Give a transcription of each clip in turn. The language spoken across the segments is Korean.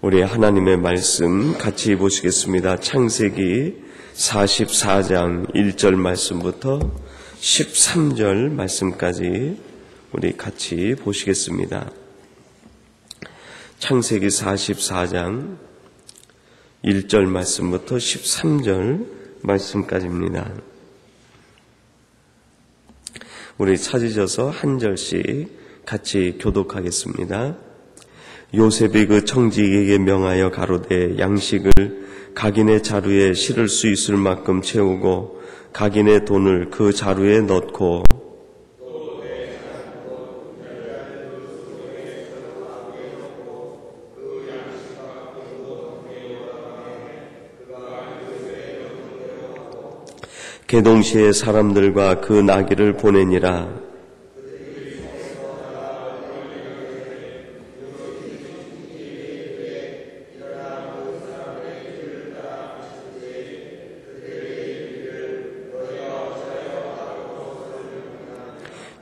우리 하나님의 말씀 같이 보시겠습니다. 창세기 44장 1절 말씀부터 13절 말씀까지 우리 같이 보시겠습니다. 창세기 44장 1절 말씀부터 13절 말씀까지입니다. 우리 찾으셔서 한 절씩 같이 교독하겠습니다. 요셉이 그 청지기에게 명하여 가로되 양식을 각인의 자루에 실을 수 있을 만큼 채우고 각인의 돈을 그 자루에 넣고 개동시에 사람들과 그 나귀를 보내니라.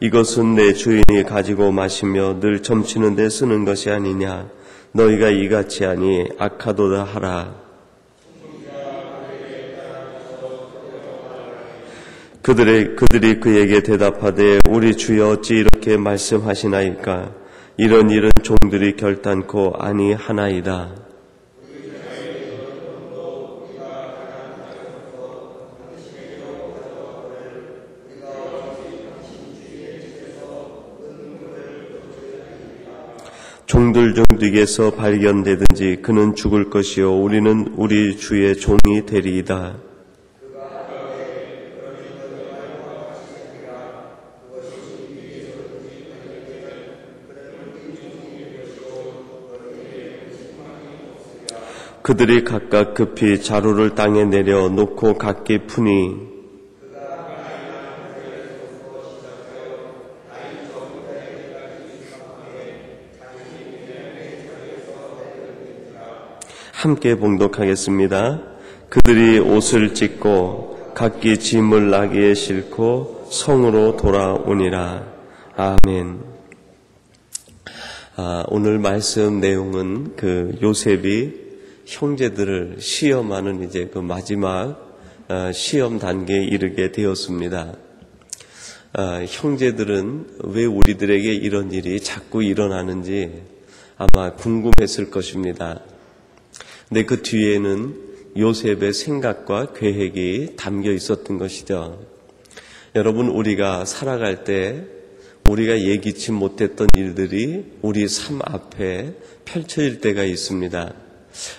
이것은 내 주인이 가지고 마시며 늘 점치는 데 쓰는 것이 아니냐. 너희가 이같이 하니 악하도다 하라. 그들이 그에게 대답하되 우리 주여 어찌 이렇게 말씀하시나이까. 이런 일은 종들이 결단코 아니하나이다. 종들 중 누구에서 발견되든지 그는 죽을 것이요 우리는 우리 주의 종이 되리이다. 그들이 각각 급히 자루를 땅에 내려 놓고 각기 푸니 함께 봉독하겠습니다. 그들이 옷을 찢고 각기 짐을 나귀에 싣고 성으로 돌아오니라. 아멘. 오늘 말씀 내용은 그 요셉이 형제들을 시험하는 이제 그 마지막 시험 단계에 이르게 되었습니다. 형제들은 왜 우리들에게 이런 일이 자꾸 일어나는지 아마 궁금했을 것입니다. 근데 그 뒤에는 요셉의 생각과 계획이 담겨 있었던 것이죠. 여러분, 우리가 살아갈 때 우리가 예기치 못했던 일들이 우리 삶 앞에 펼쳐질 때가 있습니다.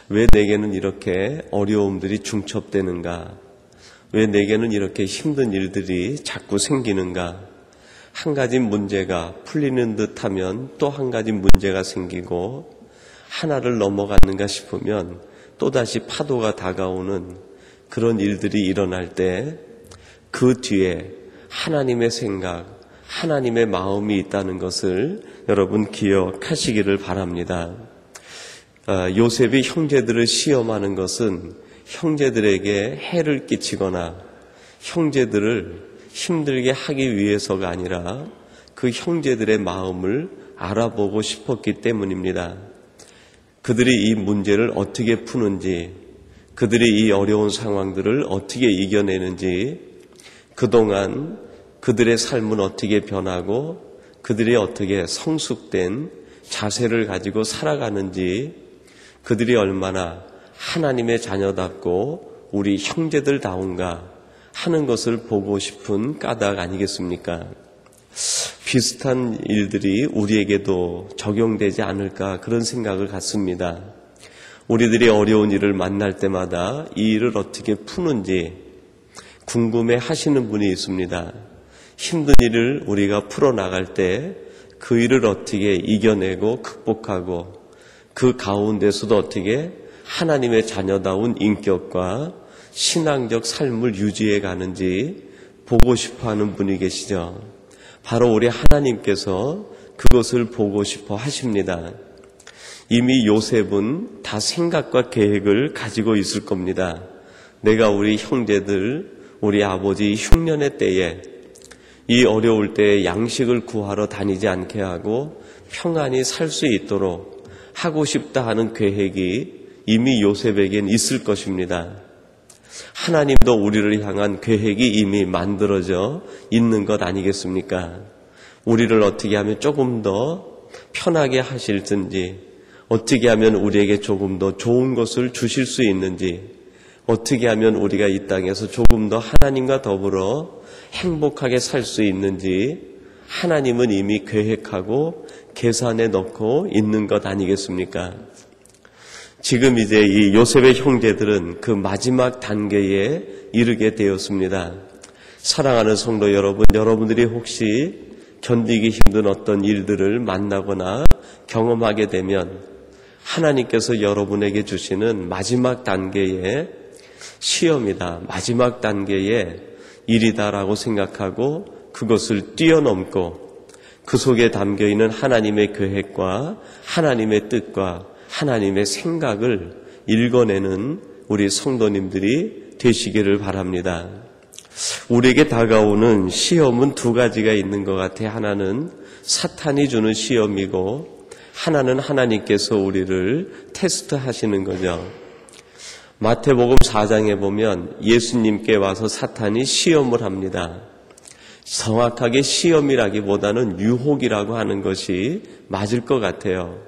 왜 내게는 이렇게 어려움들이 중첩되는가? 왜 내게는 이렇게 힘든 일들이 자꾸 생기는가? 한 가지 문제가 풀리는 듯하면 또 한 가지 문제가 생기고 하나를 넘어갔는가 싶으면 또다시 파도가 다가오는 그런 일들이 일어날 때 그 뒤에 하나님의 생각, 하나님의 마음이 있다는 것을 여러분 기억하시기를 바랍니다. 요셉이 형제들을 시험하는 것은 형제들에게 해를 끼치거나 형제들을 힘들게 하기 위해서가 아니라 그 형제들의 마음을 알아보고 싶었기 때문입니다. 그들이 이 문제를 어떻게 푸는지, 그들이 이 어려운 상황들을 어떻게 이겨내는지, 그동안 그들의 삶은 어떻게 변하고 그들이 어떻게 성숙된 자세를 가지고 살아가는지, 그들이 얼마나 하나님의 자녀답고 우리 형제들다운가 하는 것을 보고 싶은 까닭 아니겠습니까? 비슷한 일들이 우리에게도 적용되지 않을까 그런 생각을 갖습니다. 우리들이 어려운 일을 만날 때마다 이 일을 어떻게 푸는지 궁금해 하시는 분이 있습니다. 힘든 일을 우리가 풀어나갈 때 그 일을 어떻게 이겨내고 극복하고 그 가운데서도 어떻게 하나님의 자녀다운 인격과 신앙적 삶을 유지해 가는지 보고 싶어하는 분이 계시죠. 바로 우리 하나님께서 그것을 보고 싶어 하십니다. 이미 요셉은 다 생각과 계획을 가지고 있을 겁니다. 내가 우리 형제들, 우리 아버지 흉년의 때에 이 어려울 때 양식을 구하러 다니지 않게 하고 평안히 살 수 있도록 하고 싶다 하는 계획이 이미 요셉에겐 있을 것입니다. 하나님도 우리를 향한 계획이 이미 만들어져 있는 것 아니겠습니까? 우리를 어떻게 하면 조금 더 편하게 하실지, 어떻게 하면 우리에게 조금 더 좋은 것을 주실 수 있는지, 어떻게 하면 우리가 이 땅에서 조금 더 하나님과 더불어 행복하게 살 수 있는지 하나님은 이미 계획하고 계산해 놓고 있는 것 아니겠습니까? 지금 이제 이 요셉의 형제들은 그 마지막 단계에 이르게 되었습니다. 사랑하는 성도 여러분, 여러분들이 혹시 견디기 힘든 어떤 일들을 만나거나 경험하게 되면 하나님께서 여러분에게 주시는 마지막 단계의 시험이다, 마지막 단계의 일이다라고 생각하고 그것을 뛰어넘고 그 속에 담겨있는 하나님의 계획과 하나님의 뜻과 하나님의 생각을 읽어내는 우리 성도님들이 되시기를 바랍니다. 우리에게 다가오는 시험은 두 가지가 있는 것 같아요. 하나는 사탄이 주는 시험이고 하나는 하나님께서 우리를 테스트하시는 거죠. 마태복음 4장에 보면 예수님께 와서 사탄이 시험을 합니다. 정확하게 시험이라기보다는 유혹이라고 하는 것이 맞을 것 같아요.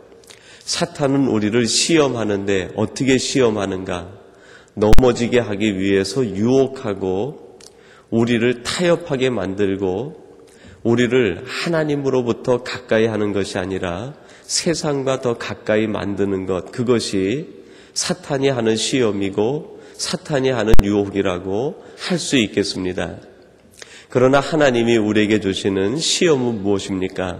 사탄은 우리를 시험하는데 어떻게 시험하는가? 넘어지게 하기 위해서 유혹하고 우리를 타협하게 만들고 우리를 하나님으로부터 가까이 하는 것이 아니라 세상과 더 가까이 만드는 것, 그것이 사탄이 하는 시험이고 사탄이 하는 유혹이라고 할 수 있겠습니다. 그러나 하나님이 우리에게 주시는 시험은 무엇입니까?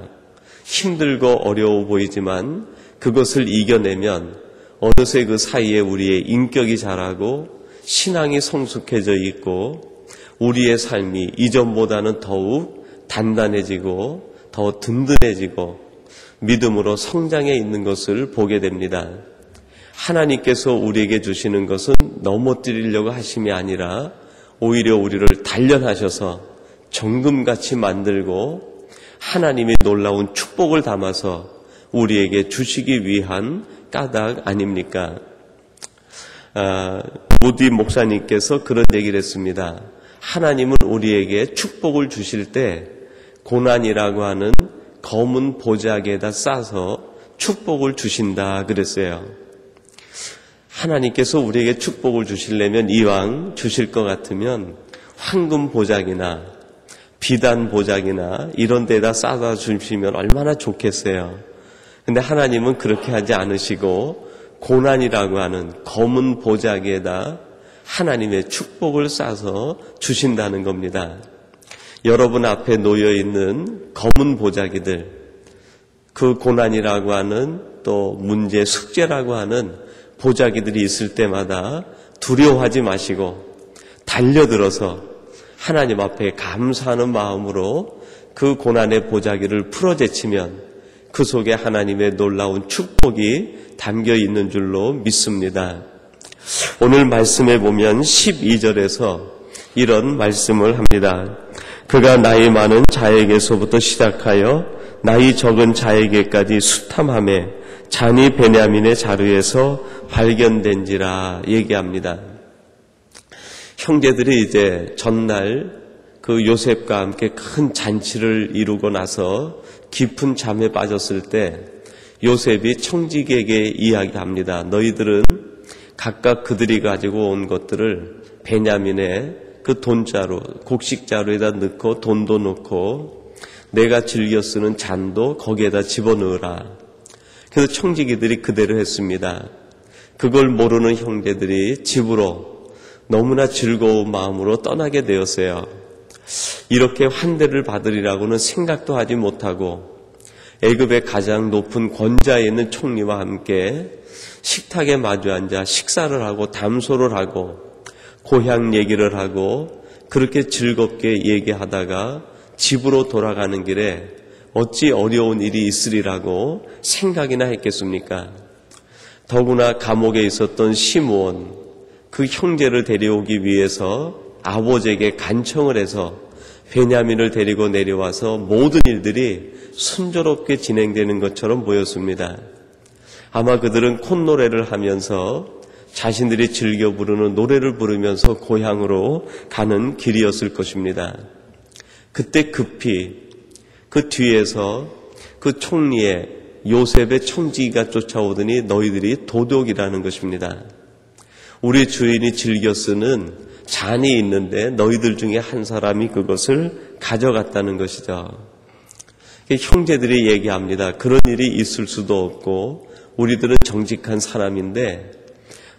힘들고 어려워 보이지만 그것을 이겨내면 어느새 그 사이에 우리의 인격이 자라고 신앙이 성숙해져 있고 우리의 삶이 이전보다는 더욱 단단해지고 더 든든해지고 믿음으로 성장해 있는 것을 보게 됩니다. 하나님께서 우리에게 주시는 것은 넘어뜨리려고 하심이 아니라 오히려 우리를 단련하셔서 정금같이 만들고 하나님의 놀라운 축복을 담아서 우리에게 주시기 위한 까닭 아닙니까? 모디 목사님께서 그런 얘기를 했습니다. 하나님은 우리에게 축복을 주실 때 고난이라고 하는 검은 보자기에다 싸서 축복을 주신다 그랬어요. 하나님께서 우리에게 축복을 주시려면 이왕 주실 것 같으면 황금 보자기나 비단 보자기나 이런 데다 싸다 주시면 얼마나 좋겠어요. 근데 하나님은 그렇게 하지 않으시고 고난이라고 하는 검은 보자기에다 하나님의 축복을 싸서 주신다는 겁니다. 여러분 앞에 놓여있는 검은 보자기들, 그 고난이라고 하는 또 문제, 숙제라고 하는 보자기들이 있을 때마다 두려워하지 마시고 달려들어서 하나님 앞에 감사하는 마음으로 그 고난의 보자기를 풀어제치면 그 속에 하나님의 놀라운 축복이 담겨 있는 줄로 믿습니다. 오늘 말씀에 보면 12절에서 이런 말씀을 합니다. 그가 나이 많은 자에게서부터 시작하여 나이 적은 자에게까지 수탐하며 잔이 베냐민의 자루에서 발견된지라 얘기합니다. 형제들이 이제 전날 그 요셉과 함께 큰 잔치를 이루고 나서 깊은 잠에 빠졌을 때 요셉이 청지기에게 이야기합니다. 너희들은 각각 그들이 가지고 온 것들을 베냐민의 그 돈자루, 곡식자루에다 넣고 돈도 넣고 내가 즐겨 쓰는 잔도 거기에다 집어넣으라. 그래서 청지기들이 그대로 했습니다. 그걸 모르는 형제들이 집으로 너무나 즐거운 마음으로 떠나게 되었어요. 이렇게 환대를 받으리라고는 생각도 하지 못하고 애굽의 가장 높은 권좌에 있는 총리와 함께 식탁에 마주 앉아 식사를 하고 담소를 하고 고향 얘기를 하고 그렇게 즐겁게 얘기하다가 집으로 돌아가는 길에 어찌 어려운 일이 있으리라고 생각이나 했겠습니까? 더구나 감옥에 있었던 시므온, 그 형제를 데려오기 위해서 아버지에게 간청을 해서 베냐민을 데리고 내려와서 모든 일들이 순조롭게 진행되는 것처럼 보였습니다. 아마 그들은 콧노래를 하면서 자신들이 즐겨 부르는 노래를 부르면서 고향으로 가는 길이었을 것입니다. 그때 급히 그 뒤에서 그 총리의 요셉의 청지기가 쫓아오더니 너희들이 도둑이라는 것입니다. 우리 주인이 즐겨 쓰는 잔이 있는데 너희들 중에 한 사람이 그것을 가져갔다는 것이죠. 형제들이 얘기합니다. 그런 일이 있을 수도 없고 우리들은 정직한 사람인데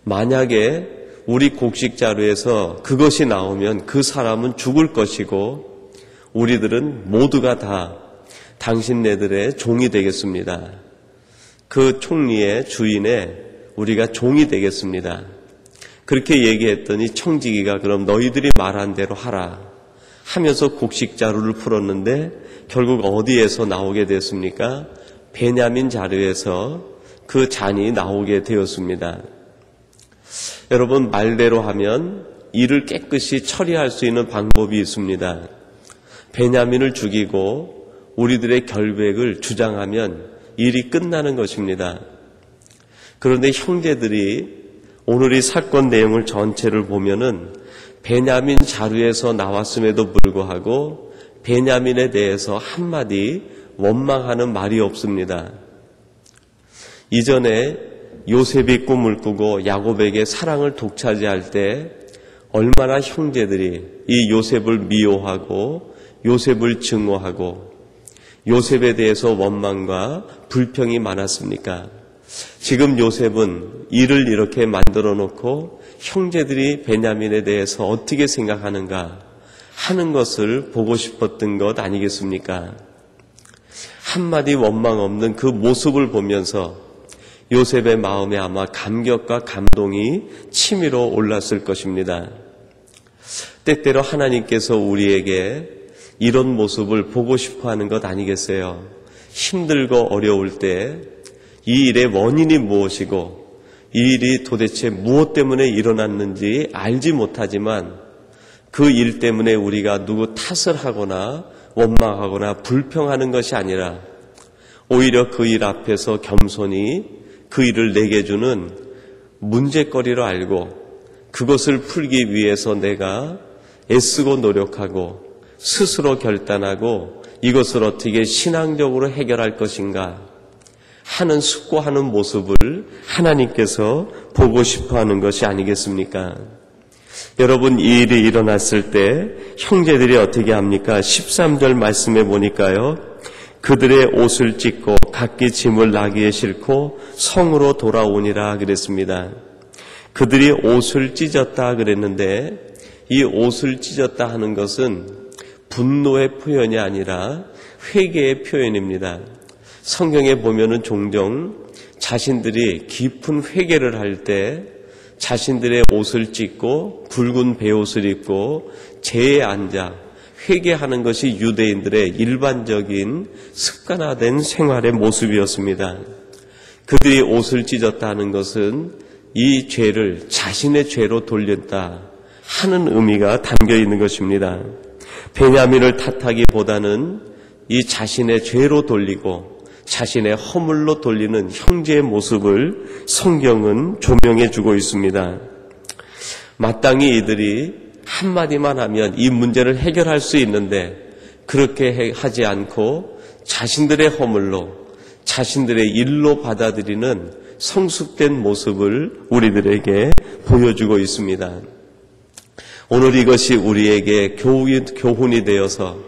만약에 우리 곡식 자루에서 그것이 나오면 그 사람은 죽을 것이고 우리들은 모두가 다 당신네들의 종이 되겠습니다. 그 총리의 주인의 우리가 종이 되겠습니다. 그렇게 얘기했더니 청지기가 그럼 너희들이 말한 대로 하라 하면서 곡식 자루를 풀었는데 결국 어디에서 나오게 됐습니까? 베냐민 자루에서 그 잔이 나오게 되었습니다. 여러분, 말대로 하면 일을 깨끗이 처리할 수 있는 방법이 있습니다. 베냐민을 죽이고 우리들의 결백을 주장하면 일이 끝나는 것입니다. 그런데 형제들이 오늘 이 사건 내용을 전체를 보면은 베냐민 자루에서 나왔음에도 불구하고 베냐민에 대해서 한마디 원망하는 말이 없습니다. 이전에 요셉이 꿈을 꾸고 야곱에게 사랑을 독차지할 때 얼마나 형제들이 이 요셉을 미워하고 요셉을 증오하고 요셉에 대해서 원망과 불평이 많았습니까? 지금 요셉은 일을 이렇게 만들어 놓고 형제들이 베냐민에 대해서 어떻게 생각하는가 하는 것을 보고 싶었던 것 아니겠습니까? 한마디 원망 없는 그 모습을 보면서 요셉의 마음에 아마 감격과 감동이 치밀어 올랐을 것입니다. 때때로 하나님께서 우리에게 이런 모습을 보고 싶어 하는 것 아니겠어요? 힘들고 어려울 때 이 일의 원인이 무엇이고 이 일이 도대체 무엇 때문에 일어났는지 알지 못하지만 그 일 때문에 우리가 누구 탓을 하거나 원망하거나 불평하는 것이 아니라 오히려 그 일 앞에서 겸손히 그 일을 내게 주는 문제거리로 알고 그것을 풀기 위해서 내가 애쓰고 노력하고 스스로 결단하고 이것을 어떻게 신앙적으로 해결할 것인가 하는 숙고하는 모습을 하나님께서 보고 싶어하는 것이 아니겠습니까? 여러분, 이 일이 일어났을 때 형제들이 어떻게 합니까? 13절 말씀에 보니까요. 그들의 옷을 찢고 각기 짐을 나귀에 싣고 성으로 돌아오니라 그랬습니다. 그들이 옷을 찢었다 그랬는데 이 옷을 찢었다 하는 것은 분노의 표현이 아니라 회개의 표현입니다. 성경에 보면은 종종 자신들이 깊은 회개를 할 때 자신들의 옷을 찢고 붉은 베옷을 입고 제에 앉아 회개하는 것이 유대인들의 일반적인 습관화된 생활의 모습이었습니다. 그들이 옷을 찢었다 하는 것은 이 죄를 자신의 죄로 돌렸다 하는 의미가 담겨 있는 것입니다. 베냐민을 탓하기보다는 이 자신의 죄로 돌리고 자신의 허물로 돌리는 형제의 모습을 성경은 조명해 주고 있습니다. 마땅히 이들이 한마디만 하면 이 문제를 해결할 수 있는데 그렇게 하지 않고 자신들의 허물로 자신들의 일로 받아들이는 성숙된 모습을 우리들에게 보여주고 있습니다. 오늘 이것이 우리에게 교훈이 되어서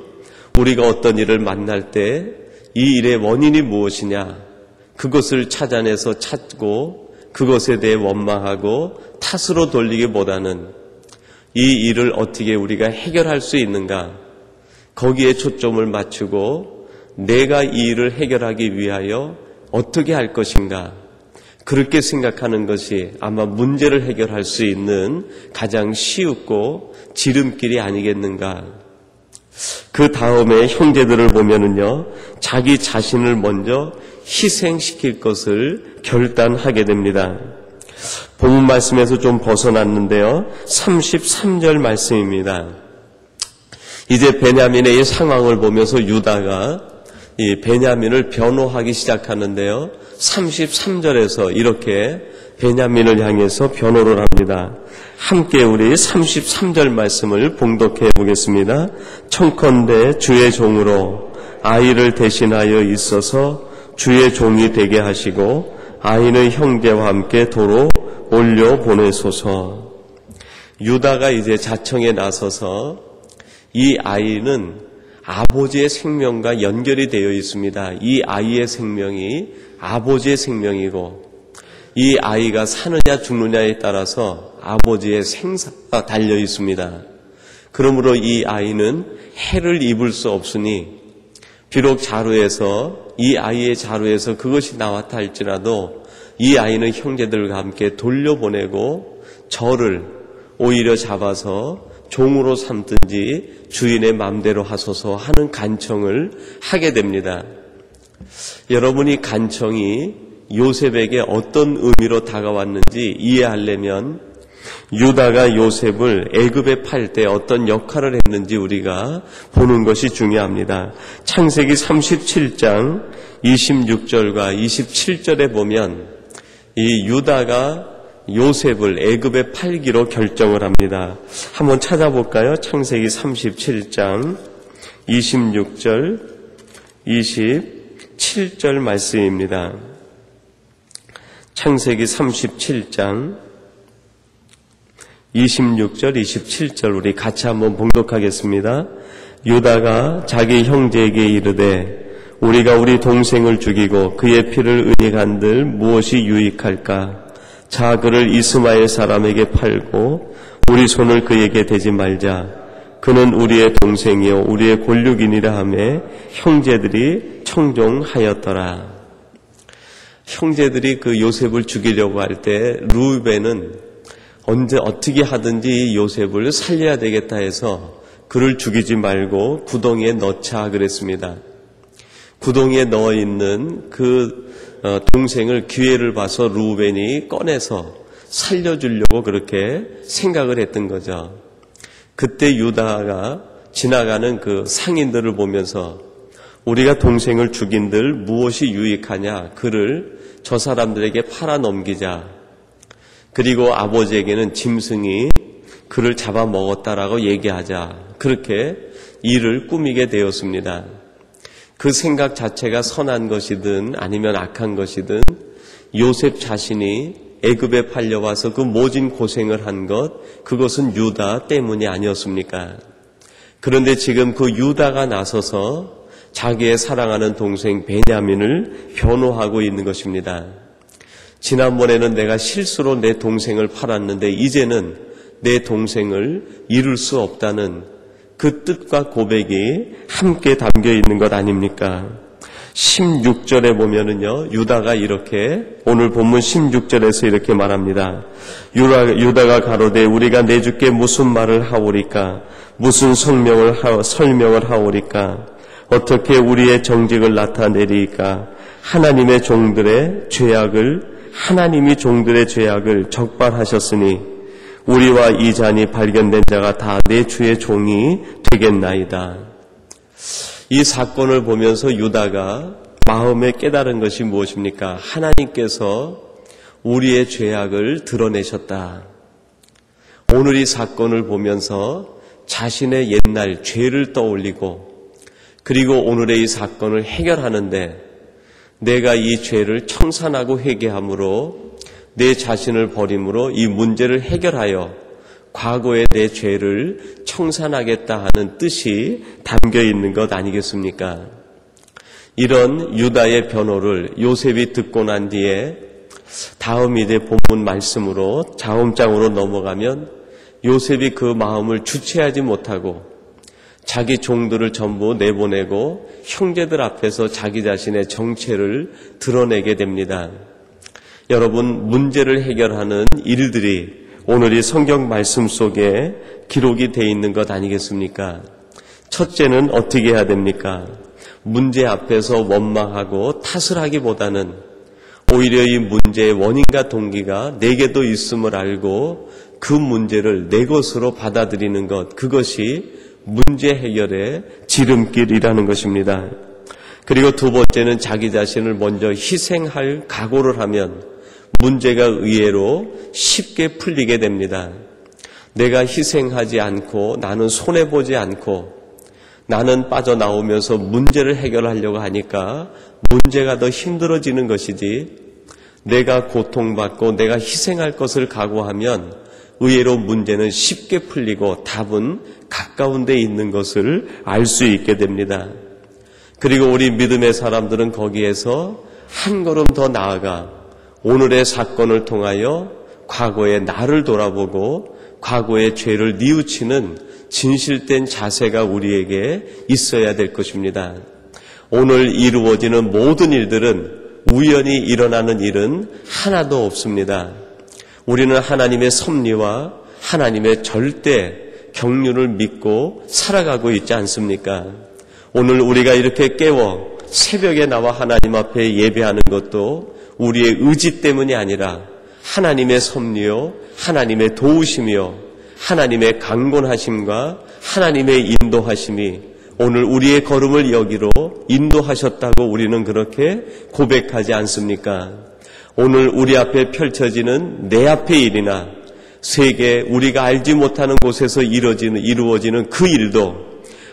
우리가 어떤 일을 만날 때 이 일의 원인이 무엇이냐 그것을 찾아내서 찾고 그것에 대해 원망하고 탓으로 돌리기보다는 이 일을 어떻게 우리가 해결할 수 있는가 거기에 초점을 맞추고 내가 이 일을 해결하기 위하여 어떻게 할 것인가 그렇게 생각하는 것이 아마 문제를 해결할 수 있는 가장 쉬웠고 지름길이 아니겠는가. 그 다음에 형제들을 보면은요, 자기 자신을 먼저 희생시킬 것을 결단하게 됩니다. 본문 말씀에서 좀 벗어났는데요, 33절 말씀입니다. 이제 베냐민의 이 상황을 보면서 유다가 이 베냐민을 변호하기 시작하는데요. 33절에서 이렇게 베냐민을 향해서 변호를 합니다. 함께 우리 33절 말씀을 봉독해 보겠습니다. 청컨대 주의 종으로 아이를 대신하여 있어서 주의 종이 되게 하시고 아이는 형제와 함께 도로 올려 보내소서. 유다가 이제 자청에 나서서 이 아이는 아버지의 생명과 연결이 되어 있습니다. 이 아이의 생명이 아버지의 생명이고 이 아이가 사느냐 죽느냐에 따라서 아버지의 생사가 달려 있습니다. 그러므로 이 아이는 해를 입을 수 없으니 비록 자루에서 이 아이의 자루에서 그것이 나왔다 할지라도 이 아이는 형제들과 함께 돌려보내고 저를 오히려 잡아서 종으로 삼든지 주인의 마음대로 하소서 하는 간청을 하게 됩니다. 여러분이 간청이 요셉에게 어떤 의미로 다가왔는지 이해하려면 유다가 요셉을 애굽에 팔 때 어떤 역할을 했는지 우리가 보는 것이 중요합니다. 창세기 37장 26절과 27절에 보면 이 유다가 요셉을 애굽에 팔기로 결정을 합니다. 한번 찾아볼까요? 창세기 37장 26절 27절 말씀입니다. 창세기 37장 26절 27절 우리 같이 한번 봉독하겠습니다. 유다가 자기 형제에게 이르되 우리가 우리 동생을 죽이고 그의 피를 은닉한들 무엇이 유익할까? 자 그를 이스마엘 사람에게 팔고 우리 손을 그에게 대지 말자. 그는 우리의 동생이요 우리의 골육이니라 하며 형제들이 청종하였더라. 형제들이 그 요셉을 죽이려고 할 때 루벤은 언제 어떻게 하든지 요셉을 살려야 되겠다 해서 그를 죽이지 말고 구덩이에 넣자 그랬습니다. 구덩이에 넣어 있는 그 동생을 기회를 봐서 루벤이 꺼내서 살려주려고 그렇게 생각을 했던 거죠. 그때 유다가 지나가는 그 상인들을 보면서 우리가 동생을 죽인들 무엇이 유익하냐, 그를 저 사람들에게 팔아 넘기자. 그리고 아버지에게는 짐승이 그를 잡아먹었다라고 얘기하자. 그렇게 일을 꾸미게 되었습니다. 그 생각 자체가 선한 것이든 아니면 악한 것이든 요셉 자신이 애굽에 팔려와서 그 모진 고생을 한 것, 그것은 유다 때문이 아니었습니까? 그런데 지금 그 유다가 나서서 자기의 사랑하는 동생 베냐민을 변호하고 있는 것입니다. 지난번에는 내가 실수로 내 동생을 팔았는데 이제는 내 동생을 잃을 수 없다는 그 뜻과 고백이 함께 담겨 있는 것 아닙니까? 16절에 보면은요, 유다가 이렇게, 오늘 본문 16절에서 이렇게 말합니다. 유다가 가로되 우리가 내 주께 무슨 말을 하오리까? 무슨 설명을 하오리까? 어떻게 우리의 정직을 나타내리까? 하나님이 종들의 죄악을 적발하셨으니 우리와 이 잔이 발견된 자가 다 내 주의 종이 되겠나이다. 이 사건을 보면서 유다가 마음에 깨달은 것이 무엇입니까? 하나님께서 우리의 죄악을 드러내셨다. 오늘 이 사건을 보면서 자신의 옛날 죄를 떠올리고 그리고 오늘의 이 사건을 해결하는데 내가 이 죄를 청산하고 회개함으로 내 자신을 버림으로 이 문제를 해결하여 과거의 내 죄를 청산하겠다 하는 뜻이 담겨 있는 것 아니겠습니까? 이런 유다의 변호를 요셉이 듣고 난 뒤에 다음 이제 본문 말씀으로 다음장으로 넘어가면 요셉이 그 마음을 주체하지 못하고 자기 종들을 전부 내보내고 형제들 앞에서 자기 자신의 정체를 드러내게 됩니다. 여러분, 문제를 해결하는 일들이 오늘 이 성경 말씀 속에 기록이 되어 있는 것 아니겠습니까? 첫째는 어떻게 해야 됩니까? 문제 앞에서 원망하고 탓을 하기보다는 오히려 이 문제의 원인과 동기가 내게도 있음을 알고 그 문제를 내 것으로 받아들이는 것, 그것이 문제 해결의 지름길이라는 것입니다. 그리고 두 번째는 자기 자신을 먼저 희생할 각오를 하면 문제가 의외로 쉽게 풀리게 됩니다. 내가 희생하지 않고 나는 손해보지 않고 나는 빠져나오면서 문제를 해결하려고 하니까 문제가 더 힘들어지는 것이지, 내가 고통받고 내가 희생할 것을 각오하면 의외로 문제는 쉽게 풀리고 답은 가까운 데 있는 것을 알 수 있게 됩니다. 그리고 우리 믿음의 사람들은 거기에서 한 걸음 더 나아가 오늘의 사건을 통하여 과거의 나를 돌아보고 과거의 죄를 뉘우치는 진실된 자세가 우리에게 있어야 될 것입니다. 오늘 이루어지는 모든 일들은 우연히 일어나는 일은 하나도 없습니다. 우리는 하나님의 섭리와 하나님의 절대 경륜을 믿고 살아가고 있지 않습니까? 오늘 우리가 이렇게 깨워 새벽에 나와 하나님 앞에 예배하는 것도 우리의 의지 때문이 아니라 하나님의 섭리요, 하나님의 도우심이요, 하나님의 강권하심과 하나님의 인도하심이 오늘 우리의 걸음을 여기로 인도하셨다고 우리는 그렇게 고백하지 않습니까? 오늘 우리 앞에 펼쳐지는 내 앞의 일이나 세계 우리가 알지 못하는 곳에서 이루어지는 그 일도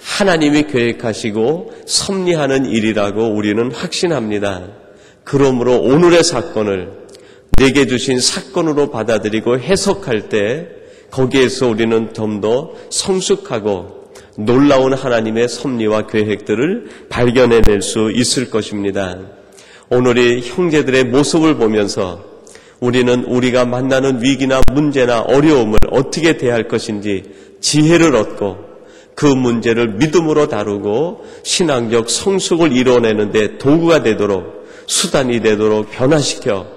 하나님이 계획하시고 섭리하는 일이라고 우리는 확신합니다. 그러므로 오늘의 사건을 내게 주신 사건으로 받아들이고 해석할 때 거기에서 우리는 좀 더 성숙하고 놀라운 하나님의 섭리와 계획들을 발견해낼 수 있을 것입니다. 오늘의 형제들의 모습을 보면서 우리는 우리가 만나는 위기나 문제나 어려움을 어떻게 대할 것인지 지혜를 얻고 그 문제를 믿음으로 다루고 신앙적 성숙을 이뤄내는 데 도구가 되도록, 수단이 되도록 변화시켜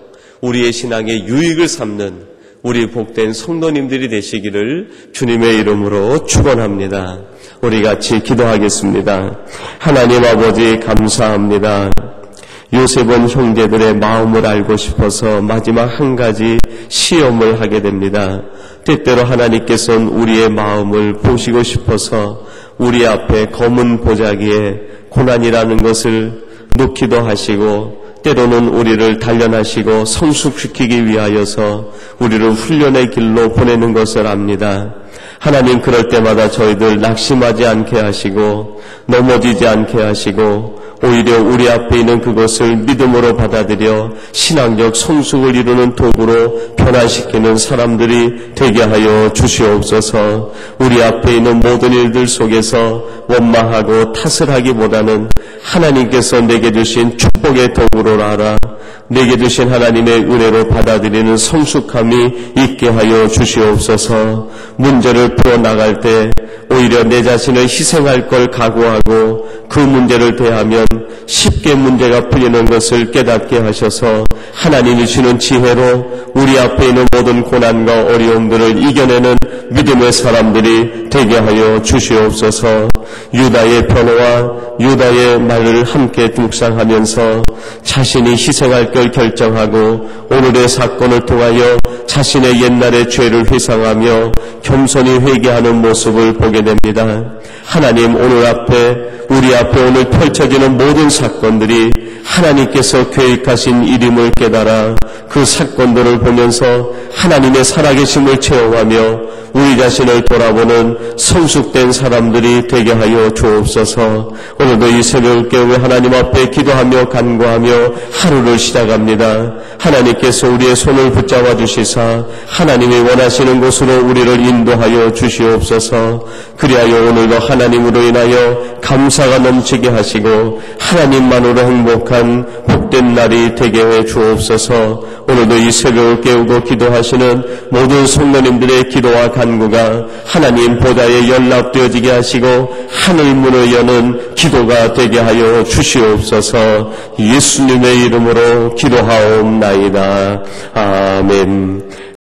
우리의 신앙의 유익을 삼는 우리 복된 성도님들이 되시기를 주님의 이름으로 축원합니다. 우리 같이 기도하겠습니다. 하나님 아버지 감사합니다. 요셉은 형제들의 마음을 알고 싶어서 마지막 한 가지 시험을 하게 됩니다. 때때로 하나님께서는 우리의 마음을 보시고 싶어서 우리 앞에 검은 보자기에 고난이라는 것을 놓기도 하시고, 때로는 우리를 단련하시고 성숙시키기 위하여서 우리를 훈련의 길로 보내는 것을 압니다. 하나님, 그럴 때마다 저희들 낙심하지 않게 하시고 넘어지지 않게 하시고 오히려 우리 앞에 있는 그것을 믿음으로 받아들여 신앙적 성숙을 이루는 도구로 변화시키는 사람들이 되게 하여 주시옵소서. 우리 앞에 있는 모든 일들 속에서 원망하고 탓을 하기보다는 하나님께서 내게 주신 축복의 도구로 알아 내게 주신 하나님의 은혜로 받아들이는 성숙함이 있게 하여 주시옵소서. 문제를 풀어나갈 때 오히려 내 자신을 희생할 걸 각오하고 그 문제를 대하면 쉽게 문제가 풀리는 것을 깨닫게 하셔서 하나님이 주는 지혜로 우리 앞에 있는 모든 고난과 어려움들을 이겨내는 믿음의 사람들이 되게 하여 주시옵소서. 유다의 변호와 유다의 말을 함께 묵상하면서 자신이 희생할 걸 결정하고 오늘의 사건을 통하여 자신의 옛날의 죄를 회상하며 겸손히 회개하는 모습을 보게 됩니다. 하나님, 오늘 앞에 우리 앞에 오늘 펼쳐지는 모든 사건들이 하나님께서 계획하신 일임을 깨달아 그 사건들을 보면서 하나님의 살아계심을 체험하며 우리 자신을 돌아보는 성숙된 사람들이 되게 하여 주옵소서. 오늘도 이 새벽을 깨우며 하나님 앞에 기도하며 간구하며 하루를 시작합니다. 하나님께서 우리의 손을 붙잡아 주시사 하나님이 원하시는 곳으로 우리를 인도하여 주시옵소서. 그리하여 오늘도 하나님으로 인하여 감사가 넘치게 하시고 하나님만으로 행복한 복된 날이 되게 해 주옵소서. 오늘도 이 새벽을 깨우고 기도하시는 모든 성도님들의 기도와 간구가 하나님 보좌에 연락되어지게 하시고 하늘 문을 여는 기도가 되게 하여 주시옵소서. 예수님의 이름으로 기도하옵나이다. 아멘.